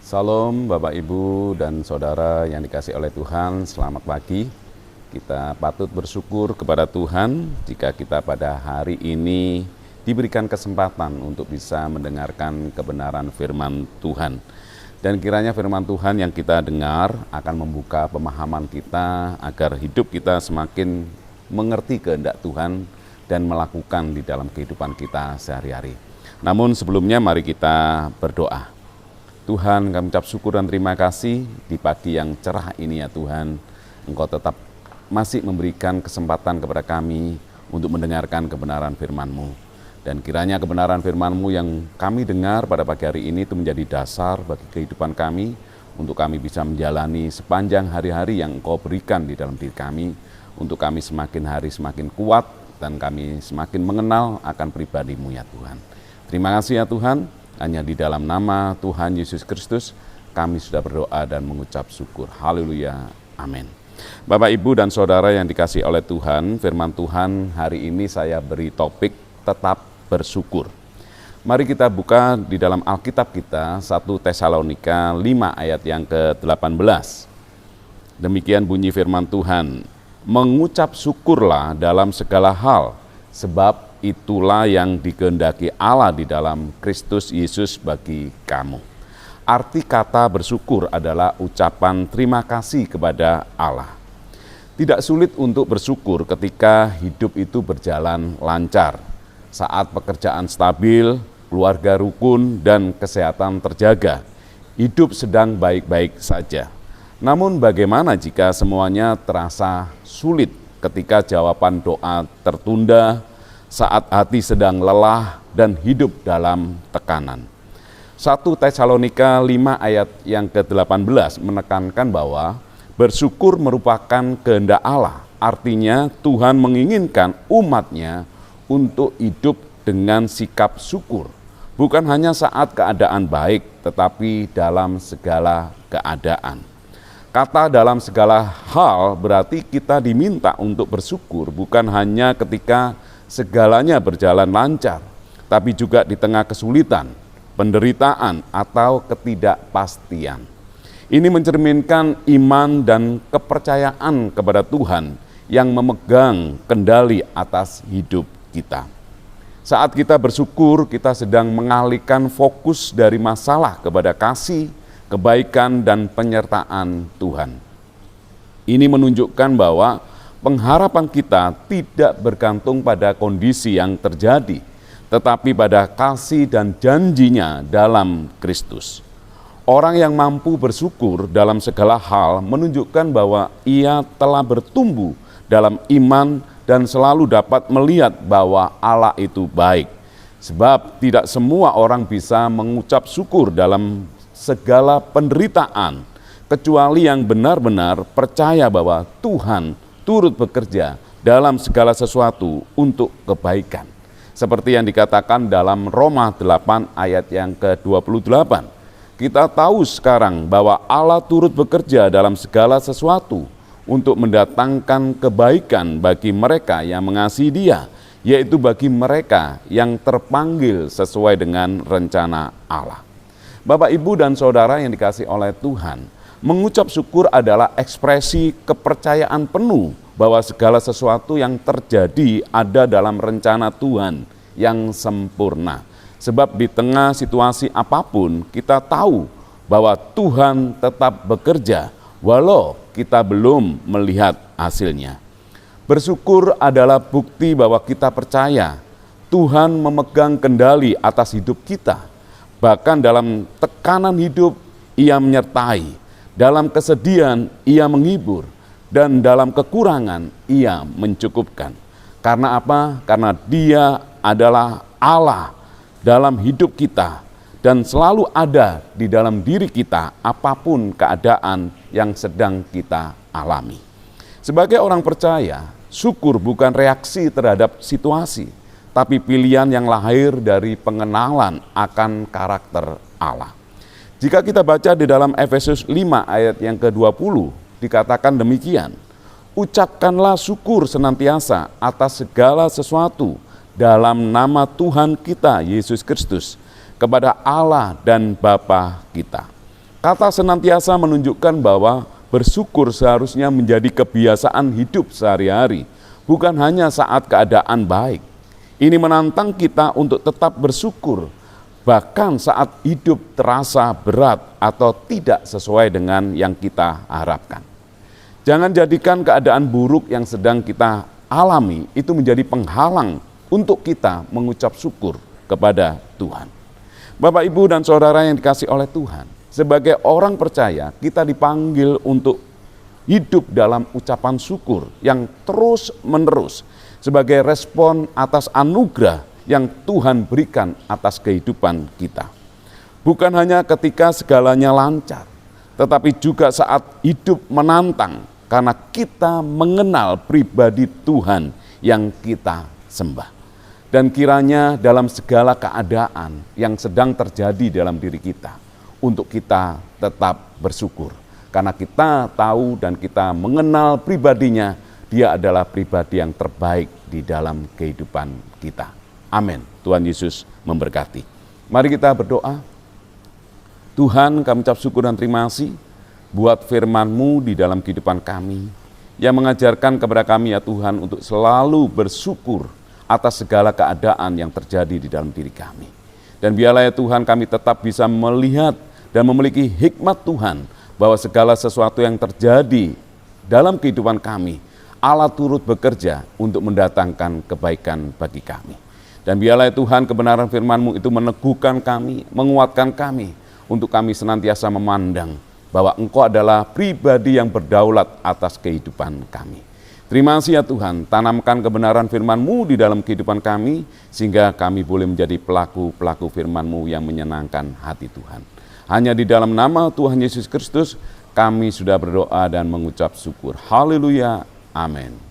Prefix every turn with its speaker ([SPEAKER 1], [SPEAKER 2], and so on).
[SPEAKER 1] Salam Bapak Ibu dan Saudara yang dikasihi oleh Tuhan, selamat pagi. Kita patut bersyukur kepada Tuhan jika kita pada hari ini diberikan kesempatan untuk bisa mendengarkan kebenaran firman Tuhan. Dan kiranya firman Tuhan yang kita dengar akan membuka pemahaman kita agar hidup kita semakin mengerti kehendak Tuhan dan melakukan di dalam kehidupan kita sehari-hari. Namun sebelumnya mari kita berdoa. Tuhan, kami ucap syukur dan terima kasih di pagi yang cerah ini ya Tuhan. Engkau tetap masih memberikan kesempatan kepada kami untuk mendengarkan kebenaran firman-Mu. Dan kiranya kebenaran firman-Mu yang kami dengar pada pagi hari ini itu menjadi dasar bagi kehidupan kami, untuk kami bisa menjalani sepanjang hari-hari yang Engkau berikan di dalam diri kami, untuk kami semakin hari semakin kuat dan kami semakin mengenal akan pribadi-Mu ya Tuhan. Terima kasih ya Tuhan. Hanya di dalam nama Tuhan Yesus Kristus kami sudah berdoa dan mengucap syukur. Haleluya. Amin. Bapak, Ibu, dan Saudara yang dikasihi oleh Tuhan, firman Tuhan hari ini saya beri topik tetap bersyukur. Mari kita buka di dalam Alkitab kita 1 Tesalonika 5 ayat yang ke-18. Demikian bunyi firman Tuhan, mengucap syukurlah dalam segala hal, sebab itulah yang dikehendaki Allah di dalam Kristus Yesus bagi kamu. Arti kata bersyukur adalah ucapan terima kasih kepada Allah. Tidak sulit untuk bersyukur ketika hidup itu berjalan lancar, saat pekerjaan stabil, keluarga rukun, dan kesehatan terjaga. Hidup sedang baik-baik saja. Namun bagaimana jika semuanya terasa sulit ketika jawaban doa tertunda, saat hati sedang lelah dan hidup dalam tekanan. 1 Tesalonika 5 ayat yang ke-18 menekankan bahwa bersyukur merupakan kehendak Allah. Artinya Tuhan menginginkan umatnya untuk hidup dengan sikap syukur. Bukan hanya saat keadaan baik, tetapi dalam segala keadaan. Kata dalam segala hal berarti kita diminta untuk bersyukur bukan hanya ketika segalanya berjalan lancar, tapi juga di tengah kesulitan, penderitaan, atau ketidakpastian. Ini mencerminkan iman dan kepercayaan kepada Tuhan yang memegang kendali atas hidup kita. Saat kita bersyukur, kita sedang mengalihkan fokus dari masalah kepada kasih, kebaikan, dan penyertaan Tuhan. Ini menunjukkan bahwa pengharapan kita tidak bergantung pada kondisi yang terjadi, tetapi pada kasih dan janjinya dalam Kristus. Orang yang mampu bersyukur dalam segala hal menunjukkan bahwa ia telah bertumbuh dalam iman dan selalu dapat melihat bahwa Allah itu baik. Sebab tidak semua orang bisa mengucap syukur dalam segala penderitaan, kecuali yang benar-benar percaya bahwa Tuhan turut bekerja dalam segala sesuatu untuk kebaikan. Seperti yang dikatakan dalam Roma 8 ayat yang ke-28. Kita tahu sekarang bahwa Allah turut bekerja dalam segala sesuatu untuk mendatangkan kebaikan bagi mereka yang mengasihi Dia, yaitu bagi mereka yang terpanggil sesuai dengan rencana Allah. Bapak, Ibu, dan Saudara yang dikasihi oleh Tuhan, mengucap syukur adalah ekspresi kepercayaan penuh bahwa segala sesuatu yang terjadi ada dalam rencana Tuhan yang sempurna. Sebab di tengah situasi apapun kita tahu bahwa Tuhan tetap bekerja walau kita belum melihat hasilnya. Bersyukur adalah bukti bahwa kita percaya Tuhan memegang kendali atas hidup kita. Bahkan dalam tekanan hidup Ia menyertai. Dalam kesedihan Ia menghibur, dan dalam kekurangan Ia mencukupkan. Karena apa? Karena Dia adalah Allah dalam hidup kita dan selalu ada di dalam diri kita apapun keadaan yang sedang kita alami. Sebagai orang percaya, syukur bukan reaksi terhadap situasi, tapi pilihan yang lahir dari pengenalan akan karakter Allah. Jika kita baca di dalam Efesus 5 ayat yang ke-20, dikatakan demikian, ucapkanlah syukur senantiasa atas segala sesuatu dalam nama Tuhan kita Yesus Kristus kepada Allah dan Bapa kita. Kata senantiasa menunjukkan bahwa bersyukur seharusnya menjadi kebiasaan hidup sehari-hari, bukan hanya saat keadaan baik. Ini menantang kita untuk tetap bersyukur, bahkan saat hidup terasa berat atau tidak sesuai dengan yang kita harapkan. Jangan jadikan keadaan buruk yang sedang kita alami itu menjadi penghalang untuk kita mengucap syukur kepada Tuhan. Bapak, Ibu, dan Saudara yang dikasihi oleh Tuhan, sebagai orang percaya kita dipanggil untuk hidup dalam ucapan syukur yang terus-menerus sebagai respon atas anugerah yang Tuhan berikan atas kehidupan kita. Bukan hanya ketika segalanya lancar, tetapi juga saat hidup menantang karena kita mengenal pribadi Tuhan yang kita sembah. Dan kiranya dalam segala keadaan yang sedang terjadi dalam diri kita, untuk kita tetap bersyukur. Karena kita tahu dan kita mengenal pribadinya, dia adalah pribadi yang terbaik di dalam kehidupan kita. Amin. Tuhan Yesus memberkati. Mari kita berdoa. Tuhan, kami ucap syukur dan terima kasih buat firman-Mu di dalam kehidupan kami, yang mengajarkan kepada kami ya Tuhan untuk selalu bersyukur atas segala keadaan yang terjadi di dalam diri kami. Dan biarlah ya Tuhan kami tetap bisa melihat dan memiliki hikmat Tuhan bahwa segala sesuatu yang terjadi dalam kehidupan kami, Allah turut bekerja untuk mendatangkan kebaikan bagi kami. Dan biarlah ya Tuhan kebenaran firman-Mu itu meneguhkan kami, menguatkan kami, untuk kami senantiasa memandang bahwa Engkau adalah pribadi yang berdaulat atas kehidupan kami. Terima kasih ya Tuhan, tanamkan kebenaran firman-Mu di dalam kehidupan kami, sehingga kami boleh menjadi pelaku-pelaku firman-Mu yang menyenangkan hati Tuhan. Hanya di dalam nama Tuhan Yesus Kristus kami sudah berdoa dan mengucap syukur. Haleluya. Amin.